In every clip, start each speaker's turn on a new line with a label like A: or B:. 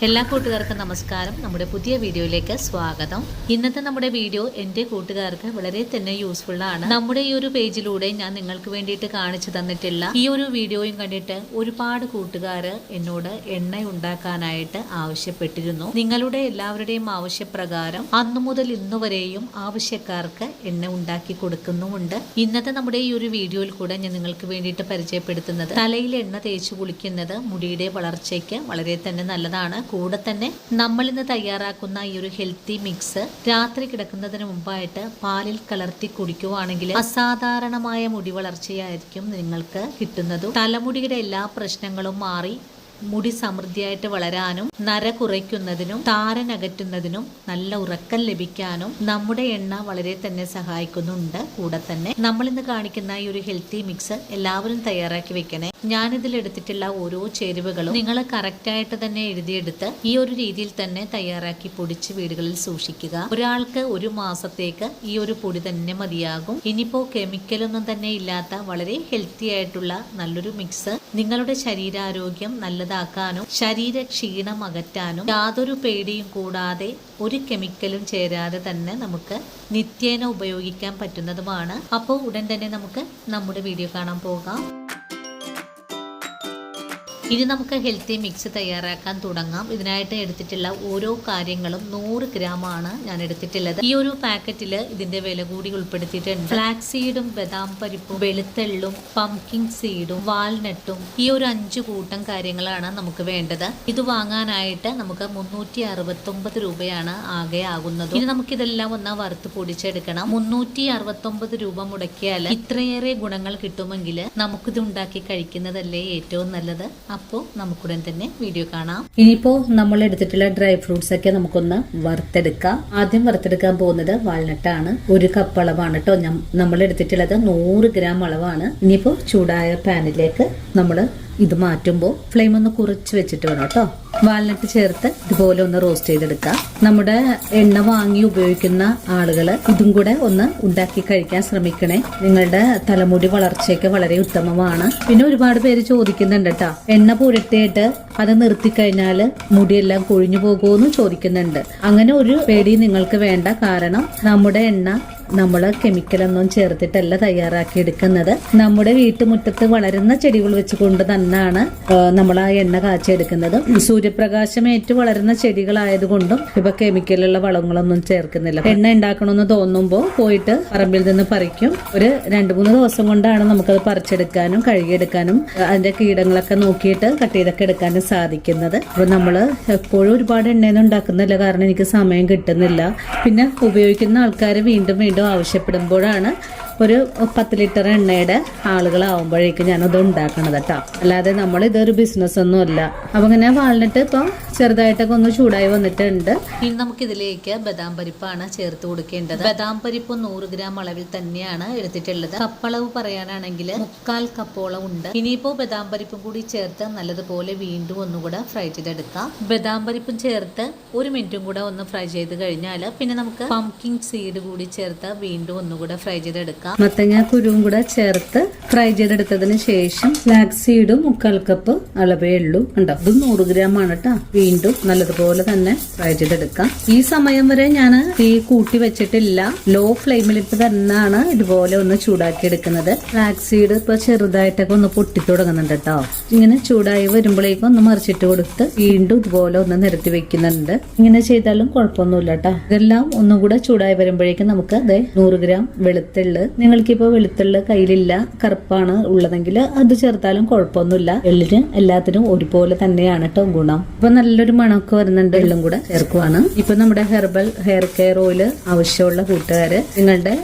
A: എല്ലാ കൂട്ടുകാർക്കും നമസ്കാരം. നമ്മുടെ പുതിയ വീഡിയോയിലേക്ക് സ്വാഗതം. ഇന്നത്തെ നമ്മുടെ വീഡിയോ എൻ്റെ കൂട്ടുകാർക്ക് വളരെ തന്നെ യൂസ്ഫുൾ ആണ്. നമ്മുടെ ഈ ഒരു പേജിലൂടെ ഞാൻ നിങ്ങൾക്ക് വേണ്ടിയിട്ട് കാണിച്ചു തന്നിട്ടില്ല ഈ ഒരു വീഡിയോയും കണ്ടിട്ട് ഒരുപാട് കൂട്ടുകാർ എന്നോട് എണ്ണ ഉണ്ടാക്കാനായിട്ട് ആവശ്യപ്പെട്ടിരുന്നു. നിങ്ങളുടെ എല്ലാവരുടെയും ആവശ്യപ്രകാരം അന്നു മുതൽ ഇന്നു വരെയും ആവശ്യക്കാർക്ക് എണ്ണ ഉണ്ടാക്കി കൊടുക്കുന്നുമുണ്ട്. ഇന്നത്തെ നമ്മുടെ ഈ ഒരു വീഡിയോയിൽ കൂടെ ഞാൻ നിങ്ങൾക്ക് വേണ്ടിയിട്ട് പരിചയപ്പെടുത്തുന്നത് തലയിൽ എണ്ണ തേച്ച് കുളിക്കുന്നത് മുടിയുടെ വളർച്ചയ്ക്ക് വളരെ തന്നെ നല്ലതാണ്. കൂടെ തന്നെ നമ്മൾ ഇന്ന് തയ്യാറാക്കുന്ന ഈ ഒരു ഹെൽത്തി മിക്സ് രാത്രി കിടക്കുന്നതിന് മുമ്പായിട്ട് പാലിൽ കലർത്തി കുടിക്കുവാണെങ്കിൽ അസാധാരണമായ മുടി വളർച്ചയായിരിക്കും നിങ്ങൾക്ക് കിട്ടുന്നതും. തലമുടിയുടെ എല്ലാ പ്രശ്നങ്ങളും മാറി മുടി സമൃദ്ധിയായിട്ട് വളരാനും നര കുറയ്ക്കുന്നതിനും താരനകറ്റുന്നതിനും നല്ല ഉറക്കം ലഭിക്കാനും നമ്മുടെ എണ്ണ വളരെ തന്നെ സഹായിക്കുന്നുണ്ട്. കൂടെ തന്നെ നമ്മൾ ഇന്ന് കാണിക്കുന്ന ഈ ഒരു ഹെൽത്തി മിക്സ് എല്ലാവരും തയ്യാറാക്കി വെക്കണേ. ഞാനിതിൽ എടുത്തിട്ടുള്ള ഓരോ ചേരുവകളും നിങ്ങൾ കറക്റ്റായിട്ട് തന്നെ എഴുതിയെടുത്ത് ഈ ഒരു രീതിയിൽ തന്നെ തയ്യാറാക്കി പൊടിച്ച് വീടുകളിൽ സൂക്ഷിക്കുക. ഒരാൾക്ക് ഒരു മാസത്തേക്ക് ഈ ഒരു പൊടി തന്നെ മതിയാകും. ഇനിയിപ്പോ കെമിക്കലൊന്നും തന്നെ ഇല്ലാത്ത വളരെ ഹെൽത്തി ആയിട്ടുള്ള നല്ലൊരു മിക്സ് നിങ്ങളുടെ ശരീരാരോഗ്യം നല്ലതാക്കാനും ശരീര ക്ഷീണം അകറ്റാനും യാതൊരു പേടിയും കൂടാതെ ഒരു കെമിക്കലും ചേരാതെ തന്നെ നമുക്ക് നിത്യേന ഉപയോഗിക്കാൻ പറ്റുന്നതുമാണ്. അപ്പോൾ ഉടൻ തന്നെ നമുക്ക് നമ്മുടെ വീഡിയോ കാണാൻ പോകാം. ഇനി നമുക്ക് ഹെൽത്തി മിക്സ് തയ്യാറാക്കാൻ തുടങ്ങാം. ഇതിനായിട്ട് എടുത്തിട്ടുള്ള ഓരോ കാര്യങ്ങളും 100 ഗ്രാമാണ് ഞാൻ എടുത്തിട്ടുള്ളത്. ഈ ഒരു പാക്കറ്റിൽ ഇതിന്റെ വില കൂടി ഉൾപ്പെടുത്തിയിട്ടുണ്ട്. ഫ്ലാക്സ് സീഡും ബദാം പരിപ്പും വെളുത്തെള്ളും പംകിൻ സീഡും വാൾനട്ടും ഈ ഒരു 5 കൂട്ടം കാര്യങ്ങളാണ് നമുക്ക് വേണ്ടത്. ഇത് വാങ്ങാനായിട്ട് നമുക്ക് 369 രൂപയാണ് ആകെ ആകുന്നത്. ഇനി നമുക്കിതെല്ലാം ഒന്ന് വറുത്ത് പൊടിച്ചെടുക്കണം. 369 രൂപ മുടക്കിയാൽ ഇത്രയേറെ ഗുണങ്ങൾ കിട്ടുമെങ്കിൽ നമുക്കിത് ഉണ്ടാക്കി കഴിക്കുന്നതല്ലേ ഏറ്റവും നല്ലത്. അപ്പോൾ നമുക്കുടൻ തന്നെ വീഡിയോ കാണാം. ഇനിയിപ്പോ നമ്മൾ എടുത്തിട്ടുള്ള ഡ്രൈ ഫ്രൂട്ട്സ് ഒക്കെ നമുക്കൊന്ന് വറുത്തെടുക്കാം. ആദ്യം വറുത്തെടുക്കാൻ പോകുന്നത് വാൾനട്ടാണ്. 1 കപ്പ് അളവാണ് കേട്ടോ നമ്മൾ എടുത്തിട്ടുള്ളത്. 100 ഗ്രാം അളവാണ്. ഇനിയിപ്പോ ചൂടായ പാനിലേക്ക് നമ്മൾ ഇത് മാറ്റുമ്പോൾ ഫ്ലെയിം ഒന്ന് കുറച്ച് വെച്ചിട്ട് വേണം കേട്ടോ. വാൾനട്ട് ചേർത്ത് ഇതുപോലെ ഒന്ന് റോസ്റ്റ് ചെയ്തെടുക്കാം. നമ്മുടെ എണ്ണ വാങ്ങി ഉപയോഗിക്കുന്ന ആളുകൾ ഇതും കൂടെ ഒന്ന് ഉണ്ടാക്കി കഴിക്കാൻ ശ്രമിക്കണേ. നിങ്ങളുടെ തലമുടി വളർച്ചയ്ക്ക് വളരെ ഉത്തമമാണ്. പിന്നെ ഒരുപാട് പേര് ചോദിക്കുന്നുണ്ട് കേട്ടോ, എണ്ണ പുരട്ടിയിട്ട് അത് നിർത്തിക്കഴിഞ്ഞാല് മുടിയെല്ലാം കൊഴിഞ്ഞു പോകുമെന്ന് ചോദിക്കുന്നുണ്ട്. അങ്ങനെ ഒരു പേടി നിങ്ങൾക്ക് വേണ്ട. കാരണം നമ്മുടെ എണ്ണ നമ്മൾ കെമിക്കലൊന്നും ചേർത്തിട്ടല്ല തയ്യാറാക്കി എടുക്കുന്നത്. നമ്മുടെ വീട്ടുമുറ്റത്ത് വളരുന്ന ചെടികൾ വെച്ചുകൊണ്ട് തന്നെയാണ് നമ്മൾ ആ എണ്ണ കാച്ചെടുക്കുന്നത്. സൂര്യപ്രകാശമേറ്റ് വളരുന്ന ചെടികളായതുകൊണ്ടും ഇപ്പൊ കെമിക്കലുള്ള വളങ്ങളൊന്നും ചേർക്കുന്നില്ല. എണ്ണ ഉണ്ടാക്കണമെന്ന് തോന്നുമ്പോൾ പോയിട്ട് പറമ്പിൽ നിന്ന് പറിക്കും. ഒരു 2-3 ദിവസം കൊണ്ടാണ് നമുക്കത് പറിച്ചെടുക്കാനും കഴുകിയെടുക്കാനും അതിന്റെ കീടങ്ങളൊക്കെ നോക്കിയിട്ട് കട്ട് ചെയ്തൊക്കെ എടുക്കാനും സാധിക്കുന്നത്. അപ്പൊ നമ്മള് എപ്പോഴും ഒരുപാട് എണ്ണയൊന്നും ഉണ്ടാക്കുന്നില്ല, കാരണം എനിക്ക് സമയം കിട്ടുന്നില്ല. പിന്നെ ഉപയോഗിക്കുന്ന ആൾക്കാർ വീണ്ടും ആവശ്യപ്പെടുമ്പോഴാണ് ഒരു 10 ലിറ്റർ എണ്ണയുടെ ആളുകളാവുമ്പോഴേക്കും ഞാനത് ഉണ്ടാക്കണത് കേട്ടോ. അല്ലാതെ നമ്മൾ ഇതൊരു ബിസിനസ് ഒന്നും അല്ല. അപ്പൊ ഇങ്ങനെ വാൾനട്ട് ഇപ്പൊ ചെറുതായിട്ടൊക്കെ ഒന്ന് ചൂടായി വന്നിട്ടുണ്ട്. ഇനി നമുക്ക് ഇതിലേക്ക് ബദാം പരിപ്പാണ് ചേർത്ത് കൊടുക്കേണ്ടത്. ബദാം പരിപ്പ് 100 ഗ്രാം അളവിൽ തന്നെയാണ് എടുത്തിട്ടുള്ളത്. കപ്പളവ് പറയാനാണെങ്കിൽ 3/4 കപ്പോളം ഉണ്ട്. ഇനിയിപ്പോ ബദാം പരിപ്പും കൂടി ചേർത്ത് നല്ലതുപോലെ വീണ്ടും ഒന്നുകൂടെ ഫ്രൈ ചെയ്തെടുക്കാം. ബദാം പരിപ്പും ചേർത്ത് 1 മിനിറ്റും കൂടെ ഒന്ന് ഫ്രൈ ചെയ്ത് കഴിഞ്ഞാൽ പിന്നെ നമുക്ക് പംകിൻ സീഡ് കൂടി ചേർത്ത് വീണ്ടും ഒന്നുകൂടെ ഫ്രൈ ചെയ്തെടുക്കാം. മത്തങ്ങ കുരുവും കൂടെ ചേർത്ത് ഫ്രൈ ചെയ്തെടുത്തതിന് ശേഷം ഫ്ലാക്സ് സീഡും 3/4 കപ്പ് അളവേ ഉള്ളൂ. ഉണ്ടോ, ഇത് 100 ഗ്രാം ആണ് കേട്ടോ. വീണ്ടും നല്ലതുപോലെ തന്നെ ഫ്രൈ ചെയ്തെടുക്കാം. ഈ സമയം വരെ ഞാൻ തീ കൂട്ടി വെച്ചിട്ടില്ല. ലോ ഫ്ലെയിമിൽ ഇപ്പൊ തന്നെയാണ് ഇതുപോലെ ഒന്ന് ചൂടാക്കി എടുക്കുന്നത്. ഫ്ലാക്സ് സീഡ് ഇപ്പൊ ചെറുതായിട്ടൊക്കെ ഒന്ന് പൊട്ടി തുടങ്ങുന്നുണ്ട് കേട്ടോ. ഇങ്ങനെ ചൂടായി വരുമ്പോഴേക്കും ഒന്ന് മറിച്ചിട്ട് കൊടുത്ത് വീണ്ടും ഇതുപോലെ ഒന്ന് നിരത്തി വെക്കുന്നുണ്ട്. ഇങ്ങനെ ചെയ്താലും കുഴപ്പമൊന്നുമില്ല കേട്ടോ. ഇതെല്ലാം ഒന്നും കൂടെ ചൂടായി വരുമ്പോഴേക്കും നമുക്ക് 100 ഗ്രാം വെളുത്തുള്ളി, നിങ്ങൾക്കിപ്പോ വെളുത്തുള്ളി കയ്യിലില്ല, കറുപ്പാണ് ഉള്ളതെങ്കിൽ അത് ചേർത്താലും കുഴപ്പമൊന്നുമില്ല. എള്ളിന് എല്ലാത്തിനും ഒരുപോലെ തന്നെയാണ് കേട്ടോ ഗുണം. ഇപ്പൊ നല്ലൊരു മണമൊക്കെ വരുന്നുണ്ട്. എള്ളും കൂടെ ചേർക്കുവാണ്. ഇപ്പൊ നമ്മുടെ ഹെർബൽ ഹെയർ കെയർ ഓയില് ആവശ്യമുള്ള കൂട്ടുകാര് നിങ്ങളുടെ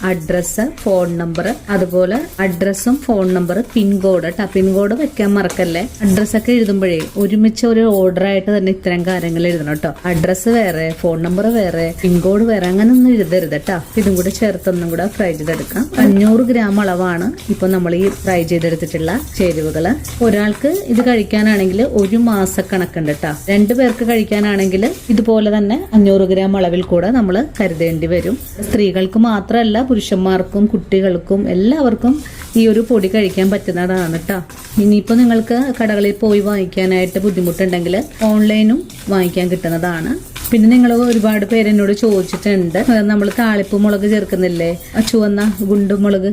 A: അഡ്രസ്സ്, ഫോൺ നമ്പർ, അതുപോലെ അഡ്രസ്സും ഫോൺ നമ്പർ, പിൻകോഡ് കേട്ടോ. പിൻകോഡ് വെക്കാൻ മറക്കല്ലേ. അഡ്രസ്സൊക്കെ എഴുതുമ്പോഴേ ഒരുമിച്ച് ഒരു ഓർഡർ ആയിട്ട് തന്നെ ഇത്തരം കാര്യങ്ങൾ എഴുതണം കേട്ടോ. അഡ്രസ്സ് വേറെ, ഫോൺ നമ്പർ വേറെ, പിൻകോഡ് വേറെ, അങ്ങനെ ഒന്നും എഴുതരുത് കേട്ടോ. ഇതും കൂടെ ചേർത്തൊന്നും കൂടെ ഫ്രൈ ചെയ്തെടുക്കാം. 500 ഗ്രാം അളവാണ് ഇപ്പൊ നമ്മൾ ഈ ഫ്രൈ ചെയ്തെടുത്തിട്ടുള്ള ചേരുവകള്. ഒരാൾക്ക് ഇത് കഴിക്കാനാണെങ്കിൽ 1 മാസക്കണക്കുണ്ട് കേട്ടോ. 2 പേർക്ക് കഴിക്കാനാണെങ്കിൽ ഇതുപോലെ തന്നെ 500 ഗ്രാം അളവിൽ കൂടെ നമ്മൾ കരുതേണ്ടി വരും. സ്ത്രീകൾക്ക് മാത്രമല്ല പുരുഷന്മാർക്കും കുട്ടികൾക്കും എല്ലാവർക്കും ഈ ഒരു പൊടി കഴിക്കാൻ പറ്റുന്നതാണ് കേട്ടോ. ഇനിയിപ്പോൾ നിങ്ങൾക്ക് കടകളിൽ പോയി വാങ്ങിക്കാനായിട്ട് ബുദ്ധിമുട്ടുണ്ടെങ്കിൽ ഓൺലൈനും വാങ്ങിക്കാൻ കിട്ടുന്നതാണ്. പിന്നെ നിങ്ങൾ ഒരുപാട് പേര് എന്നോട് ചോദിച്ചിട്ടുണ്ട്, നമ്മൾ താളിപ്പ് മുളക് ചേർക്കുന്നില്ലേ, ചുവന്ന ഗുണ്ടുമുളക്,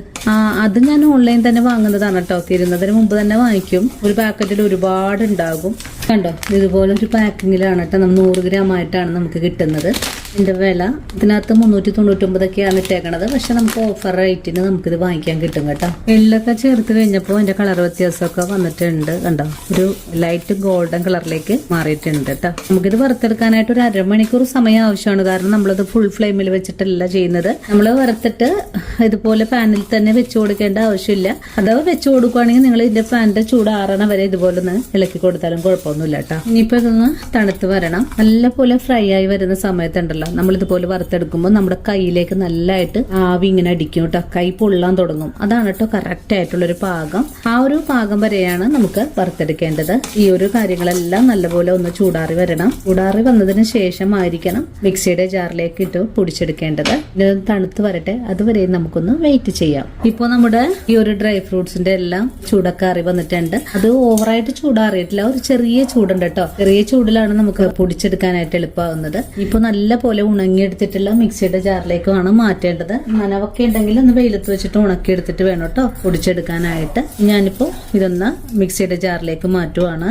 A: അത് ഞാൻ ഓൺലൈൻ തന്നെ വാങ്ങുന്നതാണ് കേട്ടോ. തീരുന്നതിന് മുമ്പ് തന്നെ വാങ്ങിക്കും. ഒരു പാക്കറ്റിൽ ഒരുപാട് ഉണ്ടാകും. കണ്ടോ, ഇതുപോലെ ഒരു പാക്കിങ്ങിലാണ് കേട്ടോ. 100 ഗ്രാം ആയിട്ടാണ് നമുക്ക് കിട്ടുന്നത്. ഇതിന്റെ വില ഇതിനകത്ത് 399 ഇട്ടേക്കണത്. പക്ഷെ നമുക്ക് ഓഫർ റേറ്റിന് നമുക്കിത് വാങ്ങിക്കാൻ കിട്ടും കേട്ടോ. എള്ളൊക്കെ ചേർത്ത് കഴിഞ്ഞപ്പോൾ അതിന്റെ കളർ വ്യത്യാസമൊക്കെ വന്നിട്ടുണ്ട്. കണ്ടോ, ഒരു ലൈറ്റ് ഗോൾഡൻ കളറിലേക്ക് മാറിയിട്ടുണ്ട് കേട്ടോ. നമുക്കിത് വറുത്തെടുക്കാനായിട്ട് ഒരു അരമണിക്കൂർ സമയം ആവശ്യമാണ്. കാരണം നമ്മളത് ഫുൾ ഫ്ലെയിമിൽ വെച്ചിട്ടല്ല ചെയ്യുന്നത്. നമ്മൾ വറുത്തിട്ട് ഇതുപോലെ പാനിൽ തന്നെ വെച്ചു കൊടുക്കേണ്ട ആവശ്യമില്ല. അഥവാ വെച്ചു കൊടുക്കുകയാണെങ്കിൽ നിങ്ങൾ ഇതിന്റെ പാനിന്റെ ചൂടാറണ വരെ ഇതുപോലെ ഒന്ന് ഇളക്കി കൊടുത്താലും കുഴപ്പമൊന്നുമില്ല കേട്ടോ. ഇനിയിപ്പോ ഇതൊന്ന് തണുത്ത് വരണം. നല്ലപോലെ ഫ്രൈ ആയി വരുന്ന സമയത്തുണ്ടല്ലോ, നമ്മൾ ഇതുപോലെ വറുത്തെടുക്കുമ്പോൾ നമ്മുടെ കയ്യിലേക്ക് നല്ലതായിട്ട് ആവി ഇങ്ങനെ അടിക്കും കേട്ടോ. കൈ പൊള്ളാൻ തുടങ്ങും. അതാണ് കേട്ടോ കറക്റ്റ് ആയിട്ടുള്ളൊരു പാകം. ആ ഒരു പാകം വരെയാണ് നമുക്ക് വറുത്തെടുക്കേണ്ടത്. ഈ ഒരു കാര്യങ്ങളെല്ലാം നല്ലപോലെ ഒന്ന് ചൂടാറി വരണം. ചൂടാറി വന്നതിന് ശേഷമായിരിക്കണം മിക്സിയുടെ ജാറിലേക്ക് ഇട്ട് പൊടിച്ചെടുക്കേണ്ടത്. ഇത് തണുത്ത് വരട്ടെ, അതുവരെ നമുക്കൊന്ന് വെയിറ്റ് ചെയ്യാം. ഇപ്പോൾ നമ്മുടെ ഈ ഒരു ഡ്രൈ ഫ്രൂട്ട്സിന്റെ എല്ലാം ചൂടൊക്കെ ആറി വന്നിട്ടുണ്ട്. അത് ഓവറായിട്ട് ചൂടാറിയിട്ടില്ല, ഒരു ചെറിയ ചൂടുണ്ട് കേട്ടോ. ചെറിയ ചൂടിലാണ് നമുക്ക് പൊടിച്ചെടുക്കാനായിട്ട് എളുപ്പമാകുന്നത്. ഇപ്പൊ നല്ല പോലെ ഉണങ്ങിയെടുത്തിട്ടുള്ള മിക്സിയുടെ ജാറിലേക്ക് വേണം മാറ്റേണ്ടത്. നനവൊക്കെ ഉണ്ടെങ്കിൽ ഒന്ന് വെയിലത്ത് വെച്ചിട്ട് ഉണക്കിയെടുത്തിട്ട് വേണം കേട്ടോ പൊടിച്ചെടുക്കാനായിട്ട്. ഞാനിപ്പോ ഇതൊന്ന് മിക്സിയുടെ ജാറിലേക്ക് മാറ്റുവാണ്.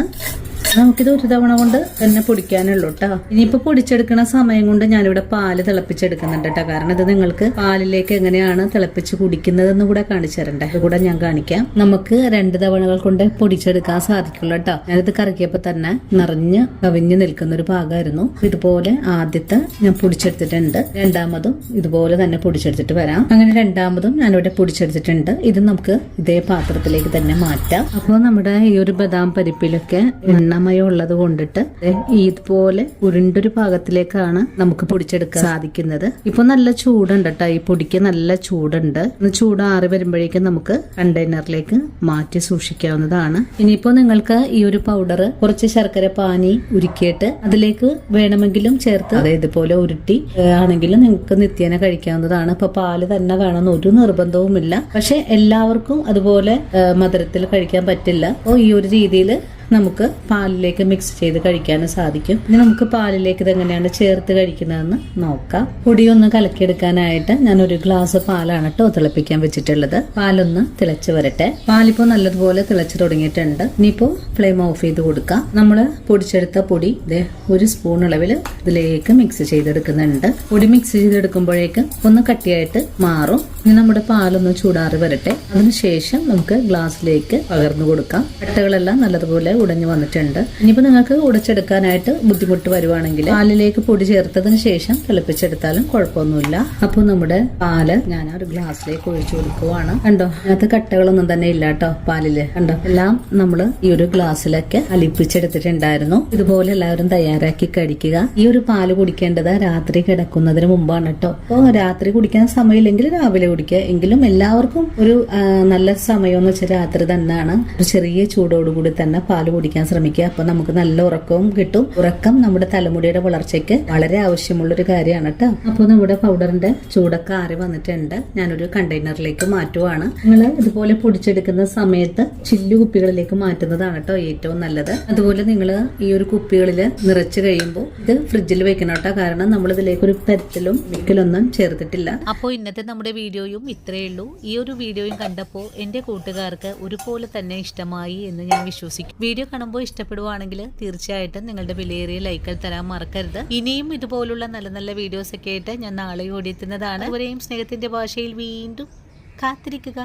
A: നമുക്കിത് ഒരു തവണ കൊണ്ട് തന്നെ പൊടിക്കാനുള്ളൂ കേട്ടോ. ഇനിയിപ്പോ പൊടിച്ചെടുക്കുന്ന സമയം കൊണ്ട് ഞാനിവിടെ പാല് തിളപ്പിച്ചെടുക്കുന്നുണ്ട് കേട്ടോ. കാരണം ഇത് നിങ്ങൾക്ക് പാലിലേക്ക് എങ്ങനെയാണ് തിളപ്പിച്ച് കുടിക്കുന്നതെന്ന് കൂടെ കാണിച്ചു തരണ്ടേ, ഇത് കൂടെ ഞാൻ കാണിക്കാം. നമുക്ക് 2 തവണകൾ കൊണ്ട് പൊടിച്ചെടുക്കാൻ സാധിക്കുള്ളൂ കേട്ടോ. ഞാനിത് കറക്കിയപ്പോ തന്നെ നിറഞ്ഞ് കവിഞ്ഞ് നിൽക്കുന്ന ഒരു ഭാഗമായിരുന്നു. ഇതുപോലെ ആദ്യത്തെ ഞാൻ പൊടിച്ചെടുത്തിട്ടുണ്ട്. രണ്ടാമതും ഇതുപോലെ തന്നെ പൊടിച്ചെടുത്തിട്ട് വരാം. അങ്ങനെ രണ്ടാമതും ഞാനിവിടെ പൊടിച്ചെടുത്തിട്ടുണ്ട്. ഇത് നമുക്ക് ഇതേ പാത്രത്തിലേക്ക് തന്നെ മാറ്റാം. അപ്പോൾ നമ്മുടെ ഈ ഒരു ബദാം പരിപ്പിലൊക്കെ എണ്ണമയം ഉള്ളത് കൊണ്ടിട്ട് ഇതുപോലെ ഉരുണ്ടൊരു പാകത്തിലേക്കാണ് നമുക്ക് പൊടിച്ചെടുക്കാൻ സാധിക്കുന്നത്. ഇപ്പൊ നല്ല ചൂടുണ്ട് കേട്ടോ. ഈ പൊടിക്ക് നല്ല ചൂടുണ്ട്. ചൂടാറി വരുമ്പോഴേക്കും നമുക്ക് കണ്ടെയ്നറിലേക്ക് മാറ്റി സൂക്ഷിക്കാവുന്നതാണ്. ഇനിയിപ്പോ നിങ്ങൾക്ക് ഈ ഒരു പൗഡർ കുറച്ച് ശർക്കര പാനി ഉരുക്കിയിട്ട് അതിലേക്ക് വേണമെങ്കിലും ചേർത്ത് അതായത് ഇതുപോലെ ഉരുട്ടി ആണെങ്കിലും നിങ്ങൾക്ക് നിത്യേന കഴിക്കാവുന്നതാണ്. ഇപ്പൊ പാല് തന്നെ വേണമെന്ന് ഒരു നിർബന്ധവുമില്ല. പക്ഷെ എല്ലാവർക്കും അതുപോലെ മധുരത്തിൽ കഴിക്കാൻ പറ്റില്ല. അപ്പോൾ ഈ ഒരു രീതിയിൽ നമുക്ക് പാലിലേക്ക് മിക്സ് ചെയ്ത് കഴിക്കാനും സാധിക്കും. ഇനി നമുക്ക് പാലിലേക്ക് ഇതെങ്ങനെയാണ് ചേർത്ത് കഴിക്കുന്നതെന്ന് നോക്കാം. പൊടിയൊന്ന് കലക്കിയെടുക്കാനായിട്ട് ഞാൻ ഒരു ഗ്ലാസ് പാലാണ് കേട്ടോ തിളപ്പിക്കാൻ വെച്ചിട്ടുള്ളത്. പാലൊന്ന് തിളച്ച് വരട്ടെ. പാലിപ്പോ നല്ലതുപോലെ തിളച്ച് തുടങ്ങിയിട്ടുണ്ട്. ഇനിയിപ്പോ ഫ്ലെയിം ഓഫ് ചെയ്ത് കൊടുക്കാം. നമ്മള് പൊടിച്ചെടുത്ത പൊടി ഒരു സ്പൂൺ അളവിൽ ഇതിലേക്ക് മിക്സ് ചെയ്തെടുക്കുന്നുണ്ട്. പൊടി മിക്സ് ചെയ്തെടുക്കുമ്പോഴേക്കും ഒന്ന് കട്ടിയായിട്ട് മാറും. ഇനി നമ്മുടെ പാലൊന്ന് ചൂടാറി വരട്ടെ. അതിനുശേഷം നമുക്ക് ഗ്ലാസ്സിലേക്ക് പകർന്നു കൊടുക്കാം. കട്ടകളെല്ലാം നല്ലതുപോലെ ഉടഞ്ഞു വന്നിട്ടുണ്ട്. ഇനിയിപ്പോ നിങ്ങൾക്ക് ഉടച്ചെടുക്കാനായിട്ട് ബുദ്ധിമുട്ട് വരുവാണെങ്കിൽ പാലിലേക്ക് പൊടി ചേർത്തതിന് ശേഷം തിളപ്പിച്ചെടുത്താലും കുഴപ്പമൊന്നുമില്ല. അപ്പോൾ നമ്മുടെ പാല് ഞാൻ ഒരു ഗ്ലാസ്സിലേക്ക് ഒഴിച്ചു കൊടുക്കുവാണ്. കണ്ടോ, അതിനകത്ത് കട്ടകളൊന്നും തന്നെ ഇല്ല കേട്ടോ പാലില്. കണ്ടോ, എല്ലാം നമ്മള് ഈ ഒരു ഗ്ലാസ്സിലൊക്കെ അലിപ്പിച്ചെടുത്തിട്ടുണ്ടായിരുന്നു. ഇതുപോലെ എല്ലാവരും തയ്യാറാക്കി കഴിക്കുക. ഈ ഒരു പാല് കുടിക്കേണ്ടത് രാത്രി കിടക്കുന്നതിന് മുമ്പാണ് കേട്ടോ. അപ്പോൾ രാത്രി കുടിക്കാൻ സമയമില്ലെങ്കിൽ രാവിലെ കുടിക്കുക. എങ്കിലും എല്ലാവർക്കും ഒരു നല്ല സമയം എന്ന് വെച്ചാൽ രാത്രി തന്നെയാണ്. ഒരു ചെറിയ ചൂടോടുകൂടി തന്നെ പാല് കുടിക്കാൻ ശ്രമിക്കുക. അപ്പൊ നമുക്ക് നല്ല ഉറക്കവും കിട്ടും. ഉറക്കം നമ്മുടെ തലമുടിയുടെ വളർച്ചയ്ക്ക് വളരെ ആവശ്യമുള്ളൊരു കാര്യമാണ് കേട്ടോ. അപ്പോൾ നമ്മുടെ പൗഡറിന്റെ ചൂടൊക്കെ ആറി വന്നിട്ടുണ്ട്. ഞാനൊരു കണ്ടെയ്നറിലേക്ക് മാറ്റുവാണ്. നിങ്ങൾ ഇതുപോലെ പൊടിച്ചെടുക്കുന്ന സമയത്ത് ചില്ലു കുപ്പികളിലേക്ക് മാറ്റുന്നതാണ് കേട്ടോ ഏറ്റവും നല്ലത്. അതുപോലെ നിങ്ങൾ ഈ ഒരു കുപ്പികളിൽ നിറച്ച് കഴിയുമ്പോൾ ഇത് ഫ്രിഡ്ജിൽ വെക്കണം കേട്ടോ. കാരണം നമ്മൾ ഇതിലേക്ക് ഒരു പെരത്തിലും മിക്കലൊന്നും ചേർത്തിട്ടില്ല. അപ്പോൾ ഇന്നത്തെ നമ്മുടെ വീഡിയോയും ഇത്രയേ ഉള്ളൂ. ഈ ഒരു വീഡിയോയും കണ്ടപ്പോൾ എന്റെ കൂട്ടുകാർക്ക് ഒരുപോലെ തന്നെ ഇഷ്ടമായി എന്ന് ഞാൻ വിശ്വസിക്കും. വീഡിയോ കാണുമ്പോൾ ഇഷ്ടപ്പെടുവാണെങ്കിൽ തീർച്ചയായിട്ടും നിങ്ങളുടെ വിലയേറിയ ലൈക്കുകൾ തരാൻ മറക്കരുത്. ഇനിയും ഇതുപോലുള്ള നല്ല നല്ല വീഡിയോസ് ഒക്കെ ആയിട്ട് ഞാൻ നാളെ ഓടിയെത്തുന്നതാണ്. അതുവരെയും സ്നേഹത്തിന്റെ ഭാഷയിൽ വീണ്ടും കാത്തിരിക്കുക.